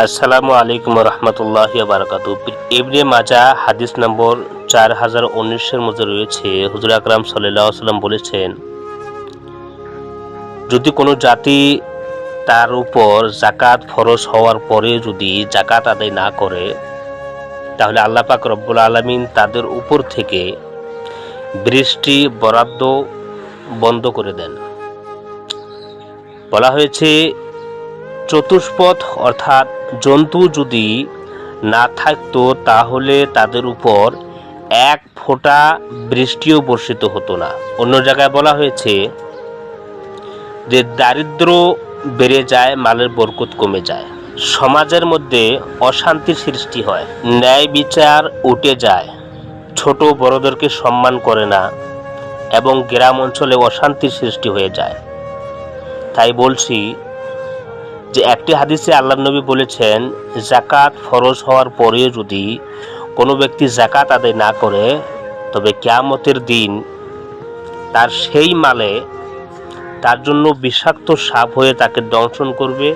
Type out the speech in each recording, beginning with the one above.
আসসালামু আলাইকুম রহমতুল্লাহি ওয়া বারাকাতুহু। ইবনে মাজাহ হাদিস নম্বর 4019 মধ্যে রয়েছে, হুজুর আকরাম সাল্লাল্লাহু আলাইহি ওয়াসাল্লাম বলেছেন, যদি কোনো জাতি তার উপর যাকাত ফরজ হওয়ার পরে যদি যাকাত আদায় না করে, তাহলে আল্লাহ পাক রব্বুল আলামিন তাদের উপর থেকে বৃষ্টি বরাদ্দ বন্ধ করে দেন। বলা হয়েছে, চতুষ্পদ অর্থাৎ জন্তু যদি না থাকতো তাহলে তাদের উপর এক ফোঁটা বৃষ্টিও বর্ষিত হতো না। অন্য জায়গায় বলা হয়েছে যে দারিদ্র বেড়ে যায়, মালের বরকত কমে যায়, সমাজের মধ্যে অশান্তির সৃষ্টি হয়, ন্যায় বিচার উঠে যায়, ছোট বড়দেরকে সম্মান করে না এবং গ্রাম অঞ্চলে অশান্তির সৃষ্টি হয়ে যায়। তাই বলছি যে একটি হাদিসে আল্লাহর নবী বলেছেন, যাকাত ফরজ হওয়ার পরেও যদি কোনো ব্যক্তি যাকাত আদায় না করে, তবে কিয়ামতের দিন তার সেই মালে তার জন্য বিষাক্ত সাপ হয়ে তাকে দংশন করবে,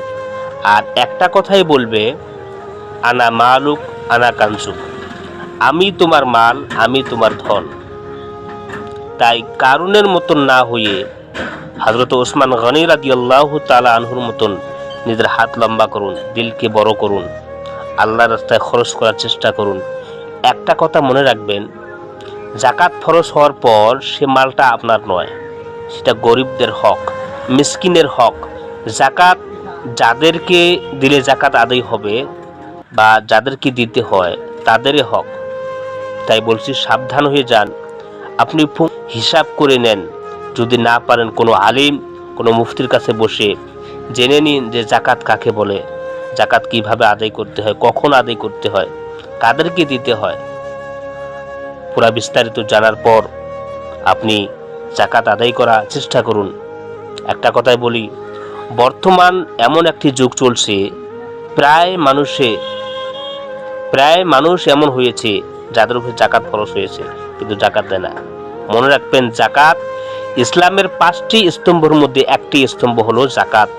আর একটা কথাই বলবে, আনা মালুক আনা কানসুক, আমি তোমার মাল, আমি তোমার ধন। তাই কারুনের মতন না হয়ে হযরত ওসমান গনি রাদিয়াল্লাহু তাআলা আনহুর মতন নিজের হাত লম্বা করুন, দিলকে বড় করুন, আল্লাহর রাস্তায় খরচ করার চেষ্টা করুন। একটা কথা মনে রাখবেন, যাকাত ফরজ হওয়ার পর সে মালটা আপনার নয়, সেটা গরিবদের হক, মিসকিনের হক। যাকাত যাদেরকে দিলে যাকাত আদায় হবে বা যাদেরকে দিতে হয় তাদেরই হক। তাই বলছি, সাবধান হয়ে যান। আপনি হিসাব করে নেন, যদি না পারেন কোনো আলিম, কোনো মুফতির কাছে বসে জেনে নিন যে যাকাত কাকে বলে, যাকাত কিভাবে আদায় করতে হয়, কখন আদায় করতে হয়, কাদেরকে দিতে হয়। পুরা বিস্তারিত জানার পর আপনি যাকাত আদায় করার চেষ্টা করুন। একটা কথাই বলি, বর্তমান এমন একটি যুগ চলছে, প্রায় মানুষ এমন হয়েছে যাদের উপরে যাকাত খরচ হয়েছে কিন্তু যাকাত দেয় না। মনে রাখবেন, যাকাত ইসলামের 5টি স্তম্ভের মধ্যে একটি স্তম্ভ হলো যাকাত।